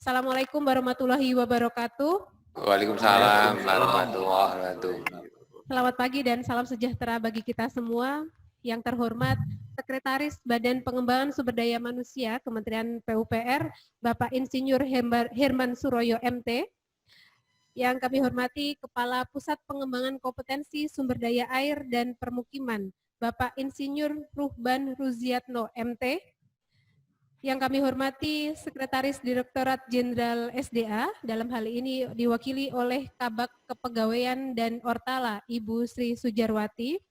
Assalamualaikum warahmatullahi wabarakatuh. Waalaikumsalam warahmatullahi wabarakatuh. Selamat pagi dan salam sejahtera bagi kita semua. Yang terhormat Sekretaris Badan Pengembangan Sumber Daya Manusia Kementerian PUPR, Bapak Insinyur Herman Suroyo MT. Yang kami hormati Kepala Pusat Pengembangan Kompetensi Sumber Daya Air dan Permukiman, Bapak Insinyur Ruhban Ruziatno MT. Yang kami hormati Sekretaris Direktorat Jenderal SDA, dalam hal ini diwakili oleh Kabak Kepegawaian dan Ortala, Ibu Sri Sujarwati.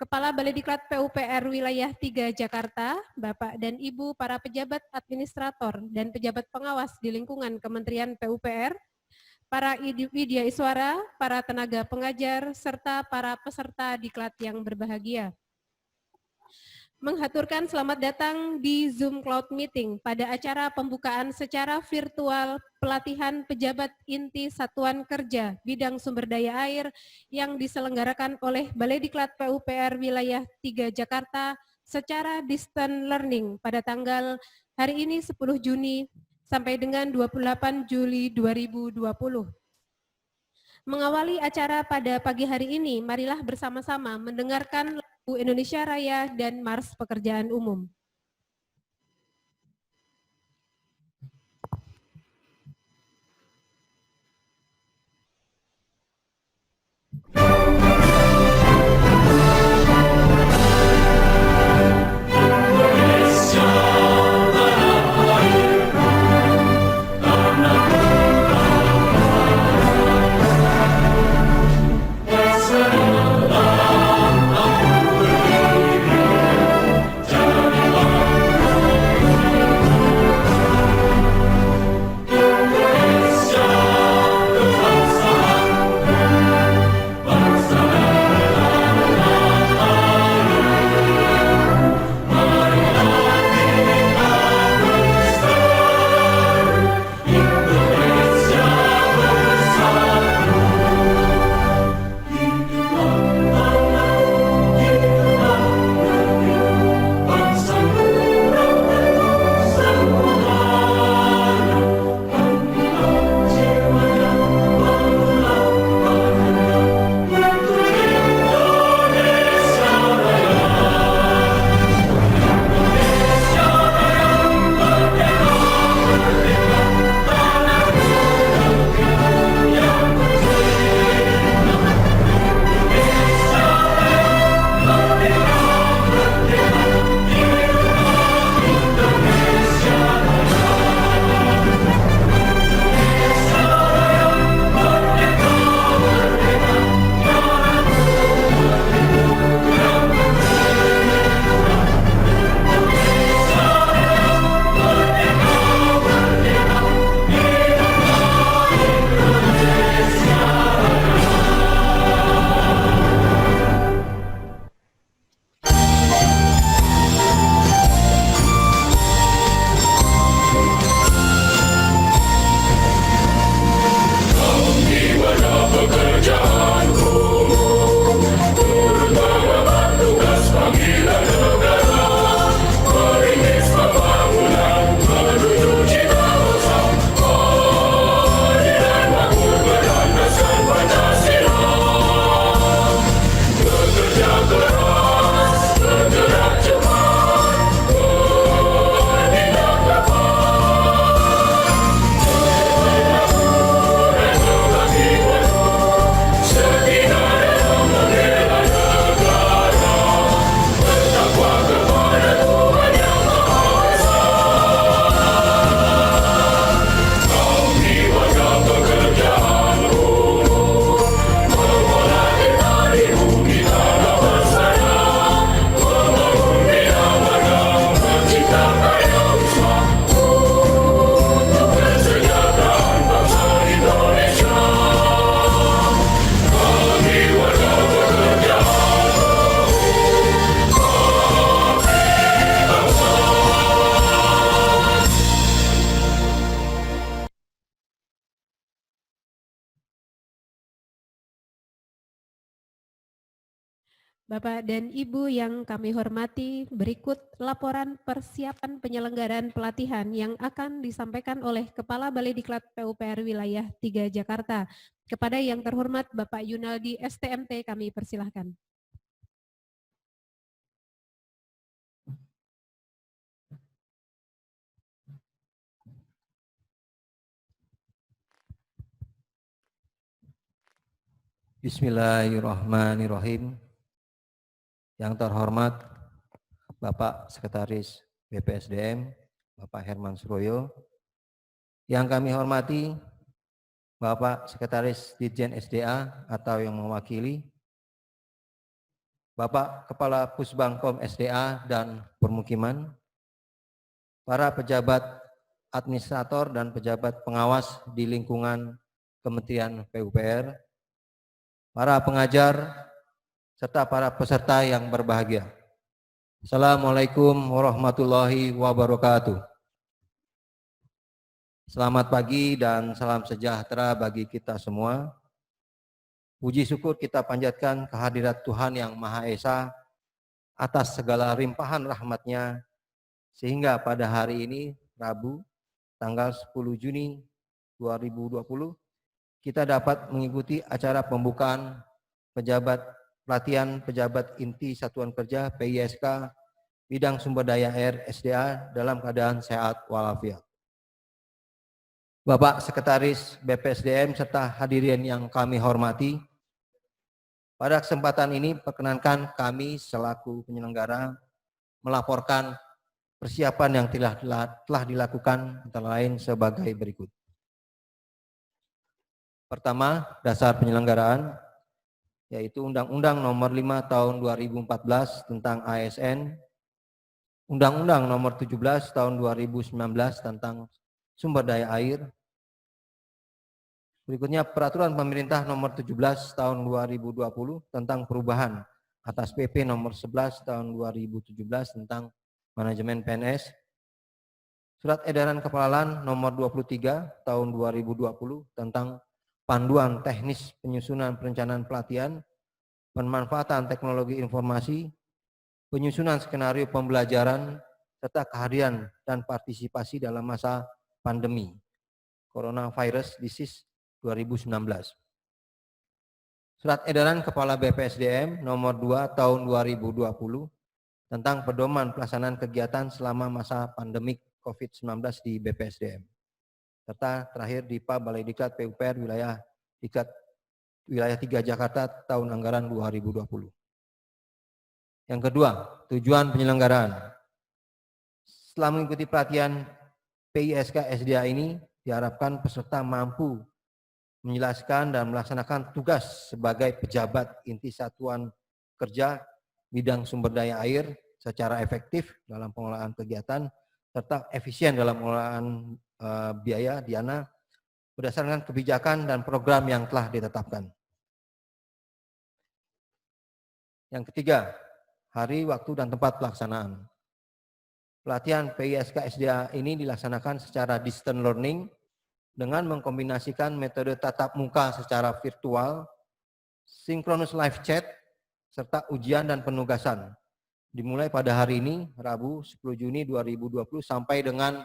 Kepala Balediklat PUPR Wilayah 3 Jakarta, Bapak dan Ibu para pejabat administrator dan pejabat pengawas di lingkungan Kementerian PUPR, para widya iswara, para tenaga pengajar, serta para peserta diklat yang berbahagia. Menghaturkan selamat datang di Zoom Cloud Meeting pada acara pembukaan secara virtual pelatihan pejabat inti Satuan Kerja Bidang Sumber Daya Air yang diselenggarakan oleh Balediklat PUPR Wilayah 3 Jakarta secara distance learning pada tanggal hari ini 10 Juni sampai dengan 28 Juli 2020. Mengawali acara pada pagi hari ini, marilah bersama-sama mendengarkan lagu Indonesia Raya dan Mars Pekerjaan Umum. Jangan Bapak dan Ibu yang kami hormati, berikut laporan persiapan penyelenggaraan pelatihan yang akan disampaikan oleh Kepala Balai Diklat PUPR Wilayah 3 Jakarta. Kepada yang terhormat Bapak Yunaldi STMT kami persilahkan. Bismillahirrahmanirrahim. Yang terhormat Bapak Sekretaris BPSDM, Bapak Herman Suroyo. Yang kami hormati Bapak Sekretaris Ditjen SDA atau yang mewakili, Bapak Kepala Pusbangkom SDA dan Permukiman, para pejabat administrator dan pejabat pengawas di lingkungan Kementerian PUPR, para pengajar, serta para peserta yang berbahagia. Assalamualaikum warahmatullahi wabarakatuh. Selamat pagi dan salam sejahtera bagi kita semua. Puji syukur kita panjatkan kehadirat Tuhan Yang Maha Esa atas segala limpahan rahmat-Nya, sehingga pada hari ini, Rabu, tanggal 10 Juni 2020, kita dapat mengikuti acara pembukaan pelatihan pejabat inti Satuan Kerja PISK bidang sumber daya air SDA dalam keadaan sehat walafiat. Bapak Sekretaris BPSDM serta hadirin yang kami hormati, pada kesempatan ini perkenankan kami selaku penyelenggara melaporkan persiapan yang telah dilakukan antara lain sebagai berikut. Pertama, dasar penyelenggaraan, yaitu Undang-Undang Nomor 5 Tahun 2014 tentang ASN, Undang-Undang Nomor 17 Tahun 2019 tentang sumber daya air. Berikutnya Peraturan Pemerintah Nomor 17 Tahun 2020 tentang perubahan atas PP Nomor 11 Tahun 2017 tentang manajemen PNS. Surat Edaran Kepala Nomor 23 Tahun 2020 tentang panduan teknis penyusunan perencanaan pelatihan, pemanfaatan teknologi informasi, penyusunan skenario pembelajaran, serta kehadiran dan partisipasi dalam masa pandemi Coronavirus Disease 2019. Surat Edaran Kepala BPSDM Nomor 2 Tahun 2020 tentang pedoman pelaksanaan kegiatan selama masa pandemik COVID-19 di BPSDM. Serta terakhir DIPA Balai Diklat PUPR Wilayah 3 Jakarta tahun anggaran 2020. Yang kedua, tujuan penyelenggaraan. Setelah mengikuti pelatihan PISK SDA ini, diharapkan peserta mampu menjelaskan dan melaksanakan tugas sebagai pejabat inti Satuan Kerja bidang sumber daya air secara efektif dalam pengelolaan kegiatan, serta efisien dalam pengelolaan biaya dana berdasarkan kebijakan dan program yang telah ditetapkan. Yang ketiga, hari, waktu, dan tempat pelaksanaan. Pelatihan PISK SDA ini dilaksanakan secara distance learning dengan mengkombinasikan metode tatap muka secara virtual, synchronous live chat, serta ujian dan penugasan. Dimulai pada hari ini, Rabu 10 Juni 2020 sampai dengan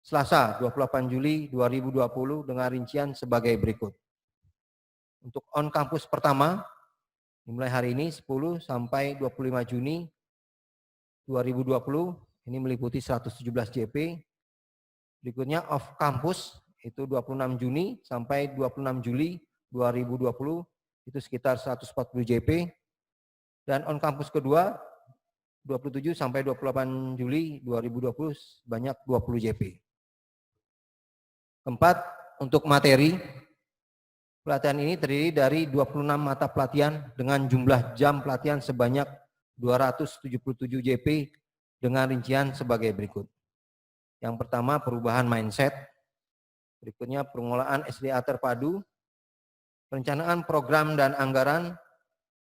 Selasa 28 Juli 2020 dengan rincian sebagai berikut. Untuk on kampus pertama, dimulai hari ini 10 sampai 25 Juni 2020, ini meliputi 117 JP. Berikutnya off kampus, itu 26 Juni sampai 26 Juli 2020, itu sekitar 140 JP. Dan on kampus kedua, 27 sampai 28 Juli 2020, sebanyak 20 JP. Keempat, untuk materi, pelatihan ini terdiri dari 26 mata pelatihan dengan jumlah jam pelatihan sebanyak 277 JP dengan rincian sebagai berikut. Yang pertama, perubahan mindset. Berikutnya, pengelolaan SDA terpadu. Perencanaan program dan anggaran.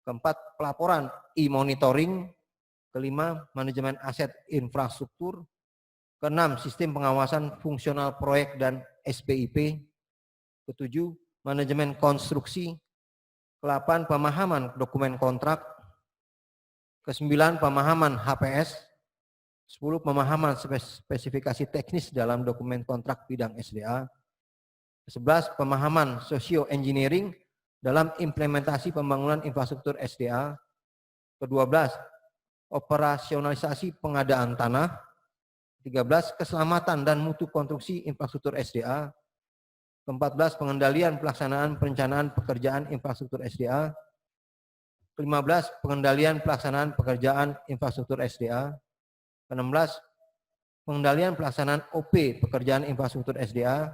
Keempat, pelaporan e-monitoring. Kelima, manajemen aset infrastruktur. Keenam, sistem pengawasan fungsional proyek dan SPIP. Ketujuh, manajemen konstruksi. Ke-8, pemahaman dokumen kontrak. Ke-9 pemahaman HPS, 10 pemahaman spesifikasi teknis dalam dokumen kontrak bidang SDA, ke-11 pemahaman socio-engineering dalam implementasi pembangunan infrastruktur SDA, ke-12 operasionalisasi pengadaan tanah, 13 keselamatan dan mutu konstruksi infrastruktur SDA, ke-14 pengendalian pelaksanaan perencanaan pekerjaan infrastruktur SDA, ke-15 pengendalian pelaksanaan pekerjaan infrastruktur SDA, ke-16 pengendalian pelaksanaan OP pekerjaan infrastruktur SDA,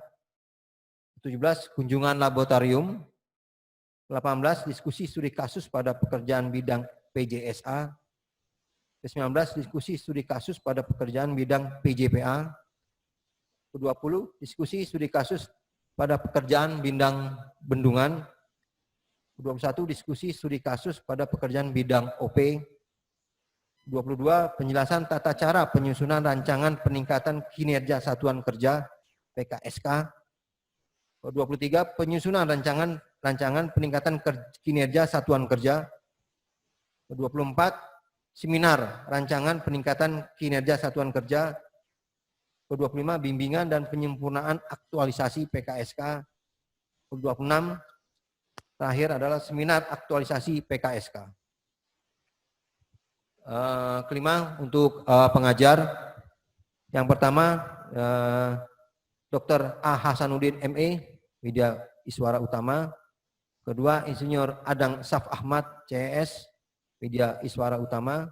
ke-17 kunjungan laboratorium, ke-18 diskusi studi kasus pada pekerjaan bidang PJSA, ke-19 diskusi studi kasus pada pekerjaan bidang PJPA, ke-20 diskusi studi kasus pada pekerjaan bidang bendungan, ke-21 diskusi studi kasus pada pekerjaan bidang OP, 22 penjelasan tata cara penyusunan rancangan peningkatan kinerja satuan kerja PKSK, ke-23 penyusunan rancangan peningkatan kinerja satuan kerja, ke-24 seminar rancangan peningkatan kinerja satuan kerja, ke-25 bimbingan dan penyempurnaan aktualisasi PKSK, ke-26 terakhir adalah seminar aktualisasi PKSK. Kelima untuk pengajar, yang pertama Dr. A. Hasanuddin ME, Widya Iswara Utama. Kedua Insinyur Adang Saf Ahmad CS, Widya Iswara Utama.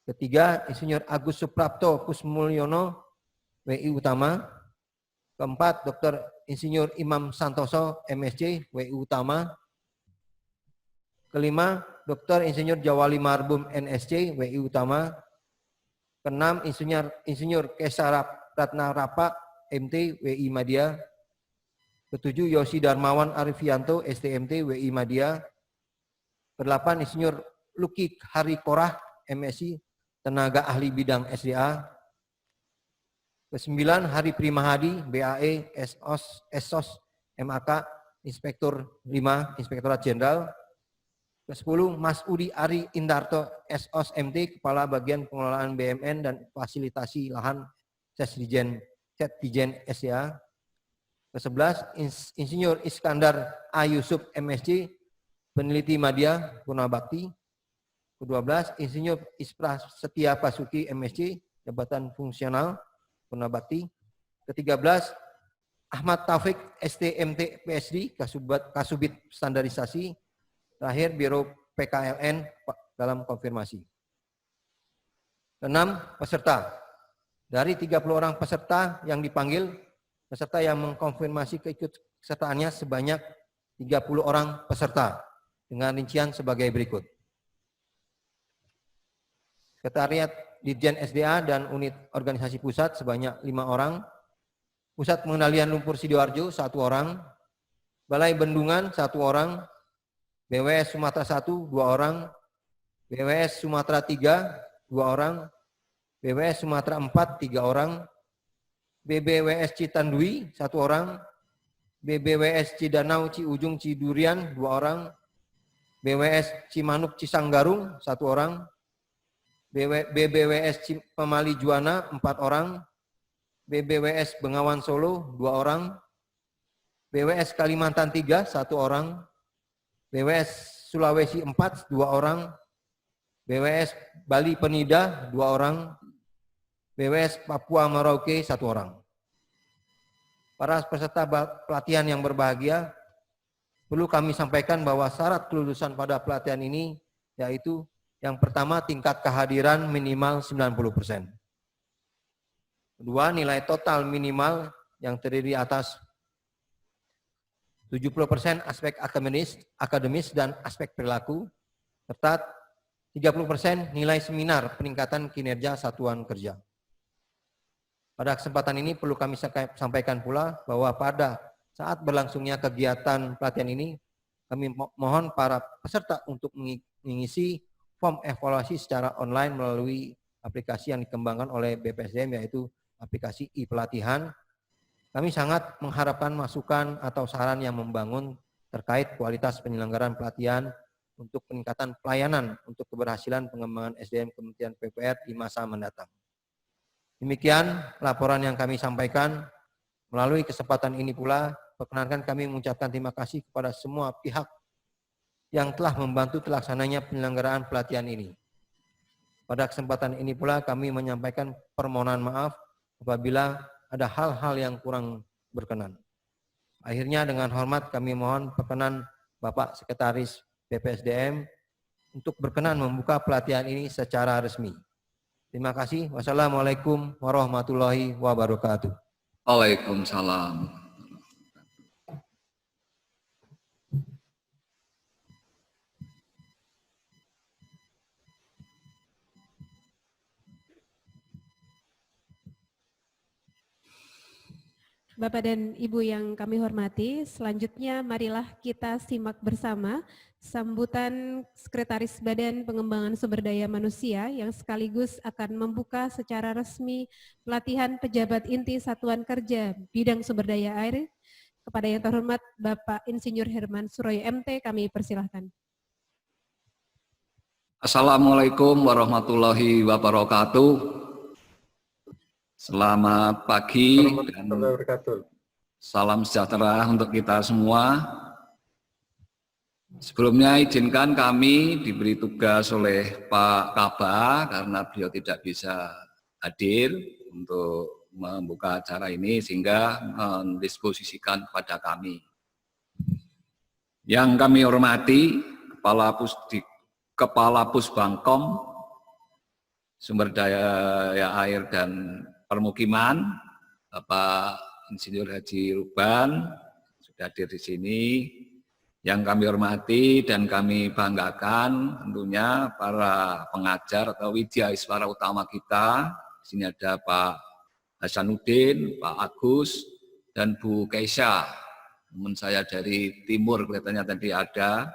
Ketiga Insinyur Agus Suprapto Kusmulyono, WI Utama. Keempat Dr. Insinyur Imam Santoso MSc, WI Utama. Kelima Dr. Insinyur Jawali Marbum NSC, WI Utama. Keenam Insinyur Kesara Ratnarapa MT, WI Madya. Ketujuh Yosi Darmawan Arifianto STMT, WI Madya. Kedelapan Insinyur Luki Harikorah MSc, Tenaga Ahli Bidang SDA. Ke-9 Hari Primahadi BAE SOS MAK Inspektur 5 Inspektorat Jenderal. Ke-10 Mas Udi Ari Indarto SOS MT Kepala Bagian Pengelolaan BMN dan Fasilitasi Lahan Setdijen SDA. Ke-11 Insinyur Iskandar A. Yusuf MSc Peneliti Madya Purnabakti. Ke-12 Insinyur Ispra Setia Pasuki MSc Jabatan Fungsional Purnabakti. Ke-13 Ahmad Taufik STMT PSD Kasubit Standarisasi. Terakhir Biro PKLN dalam konfirmasi. Ke-6 peserta. Dari 30 orang peserta yang dipanggil, peserta yang mengkonfirmasi keikutsertaannya sebanyak 30 orang peserta dengan rincian sebagai berikut. Sekretariat Ditjen SDA dan unit organisasi pusat sebanyak 5 orang. Pusat Pengendalian Lumpur Sidoarjo 1 orang. Balai Bendungan 1 orang. BWS Sumatera 1 2 orang. BWS Sumatera 3 2 orang. BWS Sumatera 4 3 orang. BBWS Citandui 1 orang. BBWS Cidanau Ciujung Cidurian 2 orang. BWS Cimanuk Cisanggarung 1 orang. BBWS Pemali Juwana 4 orang. BBWS Bengawan Solo 2 orang. BWS Kalimantan 3 1 orang. BWS Sulawesi 4 2 orang. BWS Bali Penida 2 orang. BWS Papua Merauke 1 orang. Para peserta pelatihan yang berbahagia, perlu kami sampaikan bahwa syarat kelulusan pada pelatihan ini yaitu yang pertama tingkat kehadiran minimal 90%. Kedua nilai total minimal yang terdiri atas 70% aspek akademis dan aspek perilaku, serta 30% nilai seminar peningkatan kinerja satuan kerja. Pada kesempatan ini perlu kami sampaikan pula bahwa pada saat berlangsungnya kegiatan pelatihan ini, kami mohon para peserta untuk mengisi form evaluasi secara online melalui aplikasi yang dikembangkan oleh BPSDM, yaitu aplikasi e-pelatihan. Kami sangat mengharapkan masukan atau saran yang membangun terkait kualitas penyelenggaraan pelatihan untuk peningkatan pelayanan untuk keberhasilan pengembangan SDM Kementerian PUPR di masa mendatang. Demikian laporan yang kami sampaikan. Melalui kesempatan ini pula, perkenankan kami mengucapkan terima kasih kepada semua pihak yang telah membantu terlaksananya penyelenggaraan pelatihan ini. Pada kesempatan ini pula kami menyampaikan permohonan maaf apabila ada hal-hal yang kurang berkenan. Akhirnya dengan hormat kami mohon perkenan Bapak Sekretaris BPSDM untuk berkenan membuka pelatihan ini secara resmi. Terima kasih. Wassalamualaikum warahmatullahi wabarakatuh. Waalaikumsalam. Bapak dan Ibu yang kami hormati, selanjutnya marilah kita simak bersama sambutan Sekretaris Badan Pengembangan Sumber Daya Manusia yang sekaligus akan membuka secara resmi pelatihan pejabat inti Satuan Kerja Bidang Sumber Daya Air. Kepada yang terhormat Bapak Insinyur Herman Suroyo MT, kami persilahkan. Assalamualaikum warahmatullahi wabarakatuh. Selamat pagi dan salam sejahtera untuk kita semua. Sebelumnya izinkan kami diberi tugas oleh Pak Kaba karena beliau tidak bisa hadir untuk membuka acara ini sehingga mendisposisikan kepada kami. Yang kami hormati Kepala Pusbangkom Sumber Daya Air dan Permukiman, Bapak Insinyur Haji Ruban sudah hadir di sini. Yang kami hormati dan kami banggakan tentunya para pengajar atau widyaswara utama kita. Di sini ada Pak Hasanuddin, Pak Agus, dan Bu Keisha. Teman saya dari timur kelihatannya tadi ada.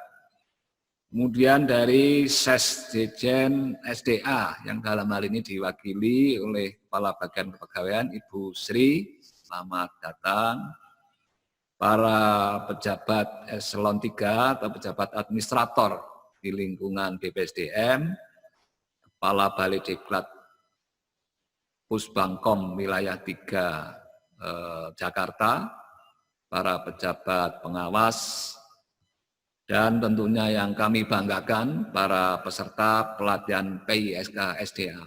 Kemudian dari Sesdijen SDA yang dalam hal ini diwakili oleh Kepala Bagian Kepegawaian Ibu Sri, selamat datang. Para pejabat eselon 3 atau pejabat administrator di lingkungan BPSDM, Kepala Balai Diklat Pusbangkom Wilayah 3 Jakarta, para pejabat pengawas, dan tentunya yang kami banggakan para peserta pelatihan PISK SDA.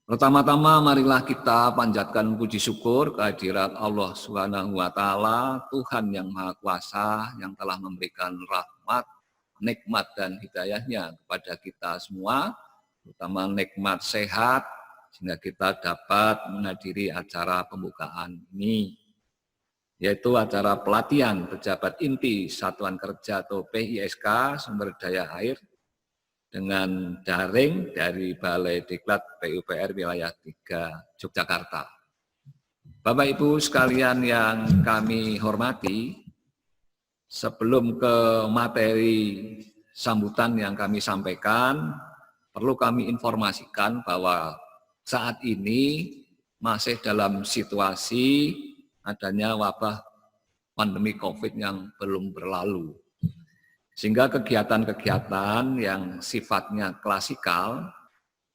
Pertama-tama marilah kita panjatkan puji syukur kehadirat Allah Subhanahu wa taala, Tuhan yang Maha Kuasa yang telah memberikan rahmat, nikmat dan hidayahnya kepada kita semua, terutama nikmat sehat sehingga kita dapat menghadiri acara pembukaan ini, yaitu acara pelatihan pejabat inti Satuan Kerja atau PISK Sumber Daya Air dengan daring dari Balai Diklat PUPR Wilayah 3 Yogyakarta. Bapak Ibu sekalian yang kami hormati, sebelum ke materi sambutan yang kami sampaikan, perlu kami informasikan bahwa saat ini masih dalam situasi adanya wabah pandemi COVID yang belum berlalu. Sehingga kegiatan-kegiatan yang sifatnya klasikal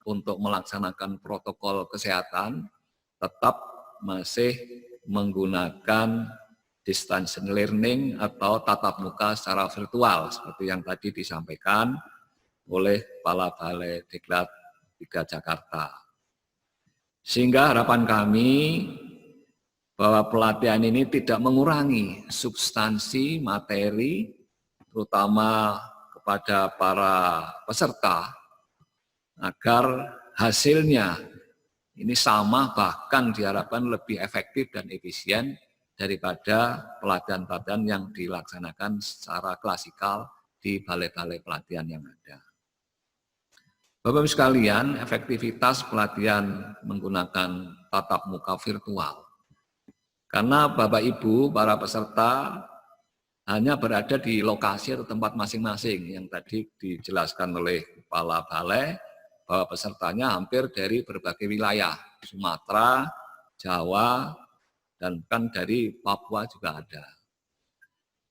untuk melaksanakan protokol kesehatan tetap masih menggunakan distance learning atau tatap muka secara virtual seperti yang tadi disampaikan oleh Kepala Balai Diklat 3 Jakarta. Sehingga harapan kami bahwa pelatihan ini tidak mengurangi substansi materi, terutama kepada para peserta, agar hasilnya ini sama bahkan diharapkan lebih efektif dan efisien daripada pelatihan-pelatihan yang dilaksanakan secara klasikal di balai-balai pelatihan yang ada. Bapak-Ibu sekalian, efektivitas pelatihan menggunakan tatap muka virtual. Karena Bapak Ibu, para peserta hanya berada di lokasi atau tempat masing-masing yang tadi dijelaskan oleh Kepala Balai, bahwa pesertanya hampir dari berbagai wilayah, Sumatera, Jawa, dan kan dari Papua juga ada.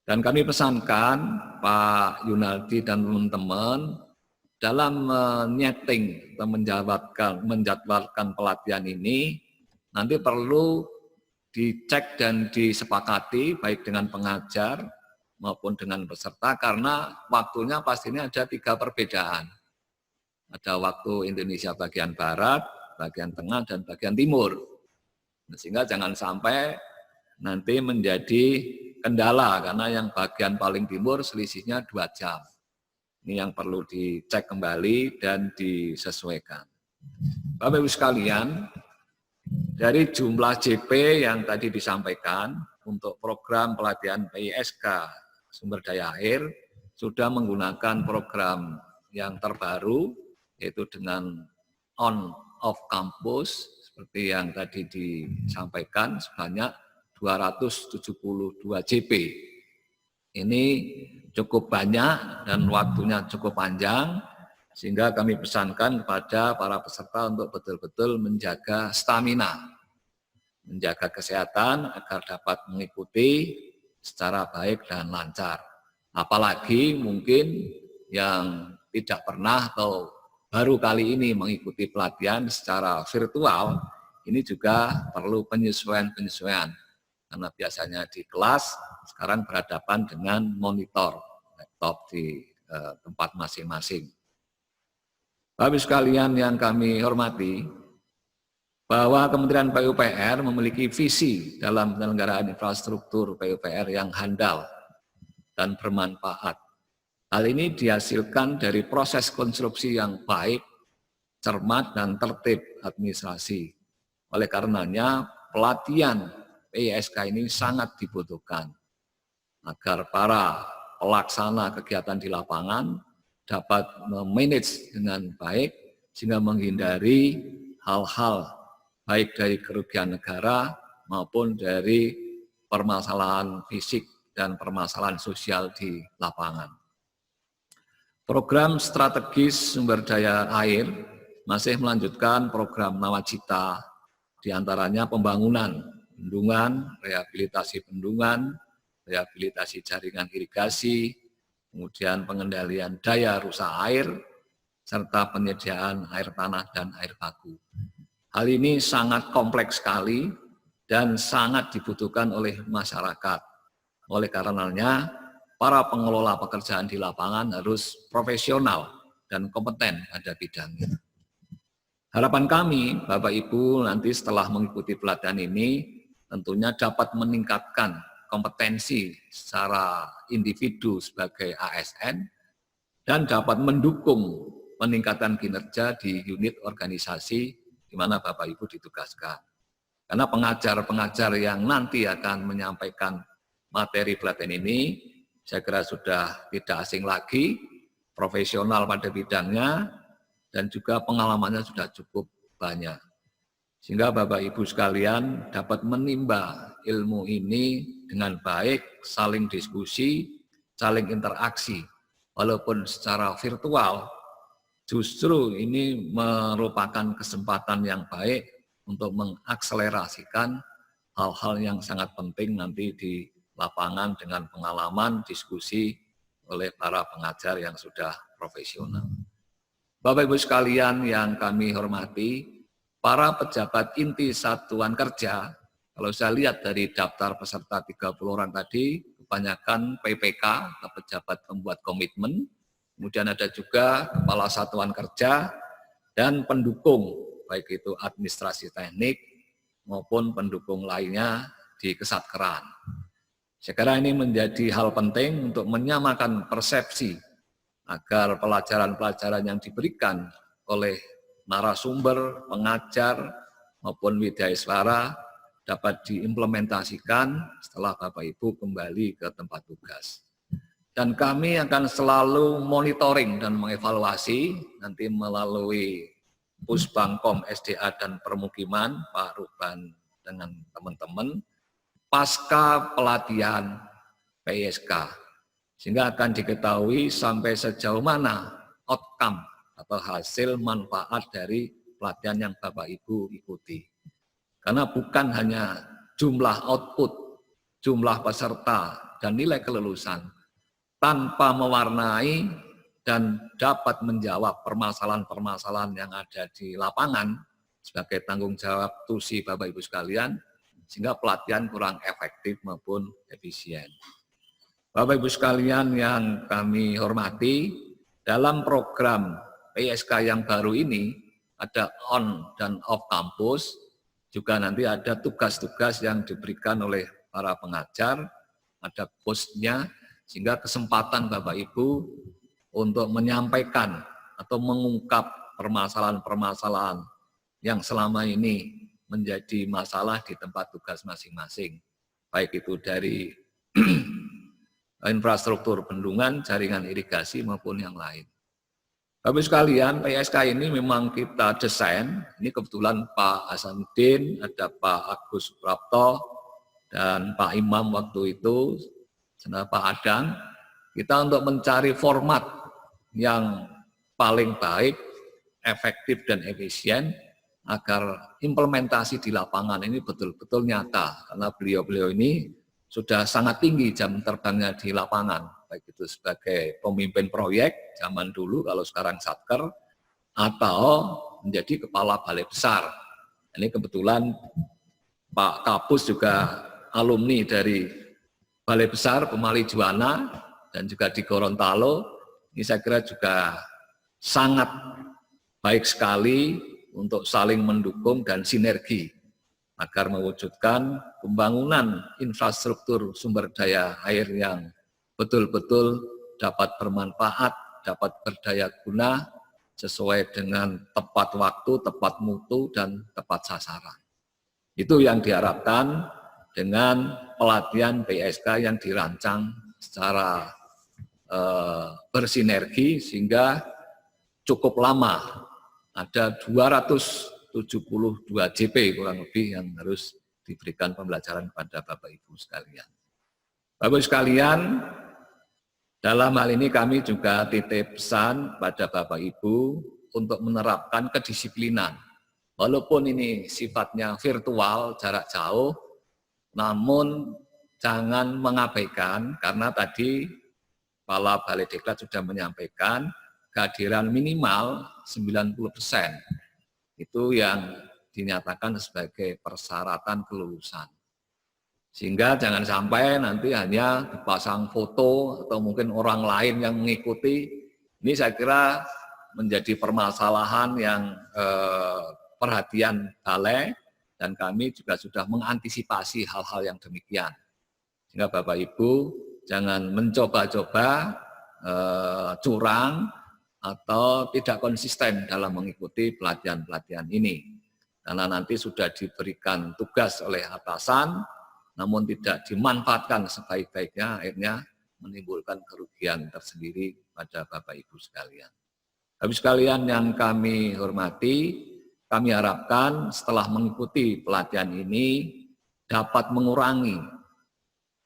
Dan kami pesankan Pak Yunaldi dan teman-teman dalam menyeting atau menjadwalkan pelatihan ini nanti perlu dicek dan disepakati baik dengan pengajar maupun dengan peserta, karena waktunya pastinya ada 3 perbedaan. Ada waktu Indonesia bagian Barat, bagian Tengah, dan bagian Timur. Sehingga jangan sampai nanti menjadi kendala, karena yang bagian paling timur selisihnya 2 jam. Ini yang perlu dicek kembali dan disesuaikan. Bapak Ibu sekalian, dari jumlah JP yang tadi disampaikan untuk program pelatihan PISK sumber daya air sudah menggunakan program yang terbaru, yaitu dengan on-off campus seperti yang tadi disampaikan sebanyak 272 JP. Ini cukup banyak dan waktunya cukup panjang, sehingga kami pesankan kepada para peserta untuk betul-betul menjaga stamina, menjaga kesehatan agar dapat mengikuti secara baik dan lancar. Apalagi mungkin yang tidak pernah atau baru kali ini mengikuti pelatihan secara virtual, ini juga perlu penyesuaian-penyesuaian. Karena biasanya di kelas, sekarang berhadapan dengan monitor laptop di tempat masing-masing. Bapak Ibu sekalian yang kami hormati, bahwa Kementerian PUPR memiliki visi dalam penyelenggaraan infrastruktur PUPR yang handal dan bermanfaat. Hal ini dihasilkan dari proses konstruksi yang baik, cermat, dan tertib administrasi. Oleh karenanya, pelatihan PISK ini sangat dibutuhkan agar para pelaksana kegiatan di lapangan dapat memanage dengan baik sehingga menghindari hal-hal baik dari kerugian negara maupun dari permasalahan fisik dan permasalahan sosial di lapangan. Program strategis sumber daya air masih melanjutkan program Nawacita, diantaranya pembangunan bendungan, rehabilitasi bendungan, rehabilitasi jaringan irigasi, kemudian pengendalian daya rusak air, serta penyediaan air tanah dan air baku. Hal ini sangat kompleks sekali dan sangat dibutuhkan oleh masyarakat. Oleh karenanya, para pengelola pekerjaan di lapangan harus profesional dan kompeten pada bidangnya. Harapan kami, Bapak Ibu, nanti setelah mengikuti pelatihan ini, tentunya dapat meningkatkan kompetensi secara individu sebagai ASN dan dapat mendukung peningkatan kinerja di unit organisasi di mana Bapak Ibu ditugaskan. Karena pengajar-pengajar yang nanti akan menyampaikan materi pelatihan ini, saya kira sudah tidak asing lagi, profesional pada bidangnya, dan juga pengalamannya sudah cukup banyak. Sehingga Bapak Ibu sekalian dapat menimba ilmu ini dengan baik, saling diskusi, saling interaksi. Walaupun secara virtual, justru ini merupakan kesempatan yang baik untuk mengakselerasikan hal-hal yang sangat penting nanti di lapangan dengan pengalaman diskusi oleh para pengajar yang sudah profesional. Bapak Ibu sekalian yang kami hormati, para pejabat inti satuan kerja, kalau saya lihat dari daftar peserta 30 orang tadi, kebanyakan PPK atau pejabat pembuat komitmen, kemudian ada juga kepala satuan kerja dan pendukung, baik itu administrasi teknik maupun pendukung lainnya di Kesatkeran. Saya kira ini menjadi hal penting untuk menyamakan persepsi agar pelajaran-pelajaran yang diberikan oleh narasumber, pengajar, maupun widyaswara dapat diimplementasikan setelah Bapak Ibu kembali ke tempat tugas. Dan kami akan selalu monitoring dan mengevaluasi nanti melalui Pusbangkom SDA dan Permukiman, Pak Ruban dengan teman-teman, pasca pelatihan PISK. Sehingga akan diketahui sampai sejauh mana outcome atau hasil manfaat dari pelatihan yang Bapak Ibu ikuti. Karena bukan hanya jumlah output, jumlah peserta, dan nilai kelulusan, tanpa mewarnai dan dapat menjawab permasalahan-permasalahan yang ada di lapangan sebagai tanggung jawab tusi Bapak Ibu sekalian, sehingga pelatihan kurang efektif maupun efisien. Bapak Ibu sekalian yang kami hormati, dalam program PSK yang baru ini ada on dan off kampus, juga nanti ada tugas-tugas yang diberikan oleh para pengajar, ada postnya, sehingga kesempatan Bapak Ibu untuk menyampaikan atau mengungkap permasalahan-permasalahan yang selama ini menjadi masalah di tempat tugas masing-masing, baik itu dari infrastruktur bendungan, jaringan irigasi maupun yang lain. Bapak sekalian, PSK ini memang kita desain, ini kebetulan Pak Hasanuddin, ada Pak Agus Prapto, dan Pak Imam waktu itu, dan Pak Adang, kita untuk mencari format yang paling baik, efektif dan efisien, agar implementasi di lapangan ini betul-betul nyata, karena beliau-beliau ini sudah sangat tinggi jam terbangnya di lapangan, baik itu sebagai pemimpin proyek zaman dulu, kalau sekarang satker, atau menjadi kepala balai besar. Ini kebetulan Pak Kapus juga alumni dari Balai Besar Pemali Juwana dan juga di Gorontalo. Ini saya kira juga sangat baik sekali untuk saling mendukung dan sinergi agar mewujudkan pembangunan infrastruktur sumber daya air yang betul-betul dapat bermanfaat, dapat berdaya guna, sesuai dengan tepat waktu, tepat mutu, dan tepat sasaran. Itu yang diharapkan dengan pelatihan PSK yang dirancang secara bersinergi, sehingga cukup lama, ada 272 JP kurang lebih yang harus diberikan pembelajaran kepada Bapak Ibu sekalian. Bapak Ibu sekalian, dalam hal ini kami juga titip pesan pada Bapak Ibu untuk menerapkan kedisiplinan. Walaupun ini sifatnya virtual, jarak jauh, namun jangan mengabaikan, karena tadi Kepala Balai Diklat sudah menyampaikan kehadiran minimal 90%. Itu yang dinyatakan sebagai persyaratan kelulusan. Sehingga jangan sampai nanti hanya dipasang foto atau mungkin orang lain yang mengikuti. Ini saya kira menjadi permasalahan yang perhatian balai, dan kami juga sudah mengantisipasi hal-hal yang demikian. Sehingga Bapak Ibu jangan mencoba-coba curang atau tidak konsisten dalam mengikuti pelatihan-pelatihan ini. Karena nanti sudah diberikan tugas oleh atasan, namun tidak dimanfaatkan sebaik-baiknya, akhirnya menimbulkan kerugian tersendiri pada Bapak Ibu sekalian. Bapak Ibu sekalian yang kami hormati, kami harapkan setelah mengikuti pelatihan ini dapat mengurangi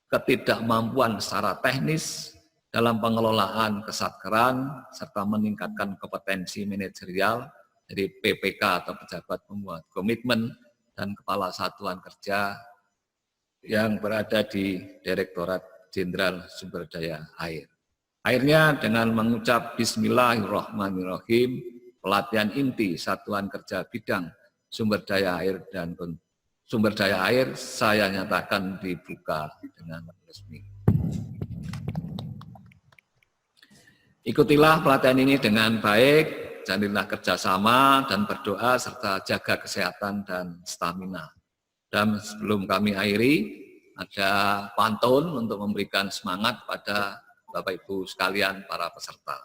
ketidakmampuan secara teknis dalam pengelolaan kesatkeran, serta meningkatkan kompetensi manajerial dari PPK atau pejabat pembuat komitmen dan kepala satuan kerja yang berada di Direktorat Jenderal Sumber Daya Air. Akhirnya dengan mengucap Bismillahirrahmanirrahim, pelatihan inti Satuan Kerja Bidang Sumber Daya Air dan Sumber Daya Air saya nyatakan dibuka dengan resmi. Ikutilah pelatihan ini dengan baik, jalilah kerjasama dan berdoa serta jaga kesehatan dan stamina. Dan sebelum kami akhiri, ada pantun untuk memberikan semangat pada Bapak Ibu sekalian para peserta.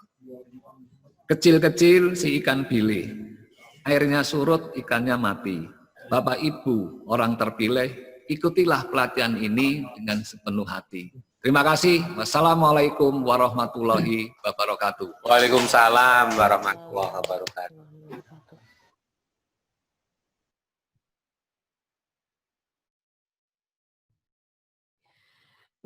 Kecil-kecil si ikan bilih, airnya surut ikannya mati. Bapak Ibu orang terpilih, ikutilah pelatihan ini dengan sepenuh hati. Terima kasih. Wassalamualaikum warahmatullahi wabarakatuh. Waalaikumsalam warahmatullahi wabarakatuh.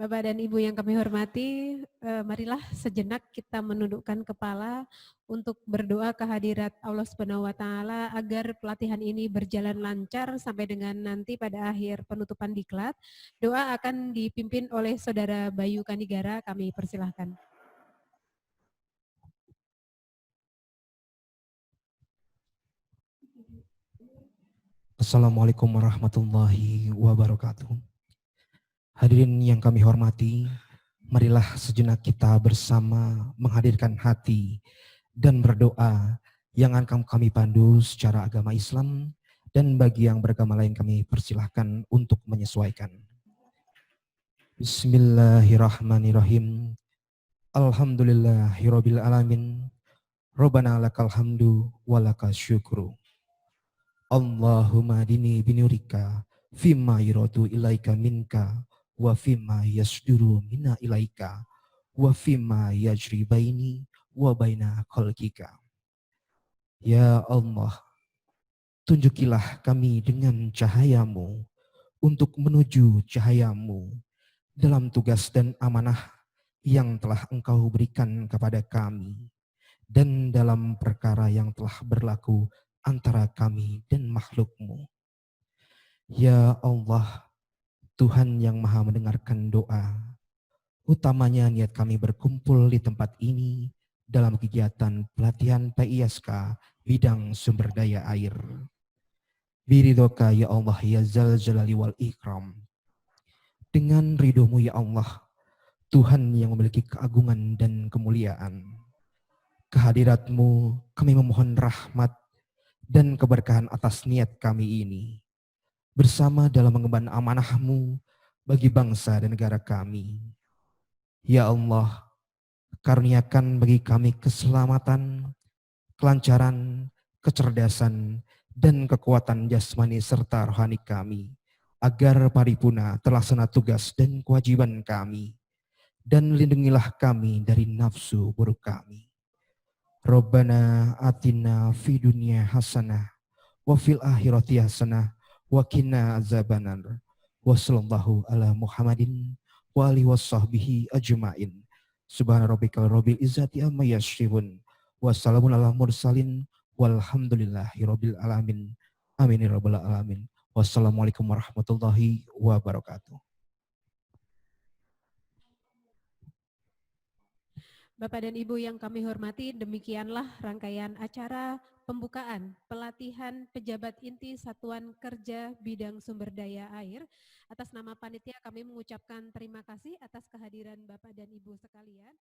Bapak dan Ibu yang kami hormati, marilah sejenak kita menundukkan kepala untuk berdoa kehadirat Allah Subhanahu wa taala agar pelatihan ini berjalan lancar sampai dengan nanti pada akhir penutupan diklat. Doa akan dipimpin oleh Saudara Bayu Kanigara, kami persilahkan. Assalamualaikum warahmatullahi wabarakatuh. Hadirin yang kami hormati, marilah sejenak kita bersama menghadirkan hati dan berdoa yang akan kami pandu secara agama Islam, dan bagi yang beragama lain kami persilahkan untuk menyesuaikan. Bismillahirrahmanirrahim. Alhamdulillahirabbil alamin. Rabbana lakal hamdu wa lakal syukru. Allahumma dini binurika fima yuradu ilaika minka wa fima yasduru minna ilaika wa fima yajri baini wa baina khalqika. Ya Allah, tunjukilah kami dengan cahayamu untuk menuju cahayamu dalam tugas dan amanah yang telah Engkau berikan kepada kami, dan dalam perkara yang telah berlaku antara kami dan makhluk-Mu. Ya Allah, Tuhan yang maha mendengarkan doa, utamanya niat kami berkumpul di tempat ini dalam kegiatan pelatihan PISK bidang sumber daya air. Biridoka ya Allah ya Zal Jalali wal Ikram. Dengan ridho-Mu ya Allah, Tuhan yang memiliki keagungan dan kemuliaan. Kehadirat-Mu kami memohon rahmat dan keberkahan atas niat kami ini, bersama dalam mengemban amanah-Mu bagi bangsa dan negara kami. Ya Allah, karuniakan bagi kami keselamatan, kelancaran, kecerdasan, dan kekuatan jasmani serta rohani kami, agar paripurna terlaksana tugas dan kewajiban kami, dan lindungilah kami dari nafsu buruk kami. Rabbana atina fi dunya hasanah wa fil akhirati hasanah wa qina azabannar. Wa sallallahu ala Muhammadin wa alihi washabbihi ajmain. Subhana rabbikal rabbil izzati amma yasifun wa salamun ala mursalin walhamdulillahi rabbil alamin. Amin ya rabbal alamin. Wassalamualaikum warahmatullahi wabarakatuh. Bapak dan Ibu yang kami hormati, demikianlah rangkaian acara pembukaan pelatihan pejabat inti Satuan Kerja Bidang Sumber Daya Air. Atas nama panitia kami mengucapkan terima kasih atas kehadiran Bapak dan Ibu sekalian.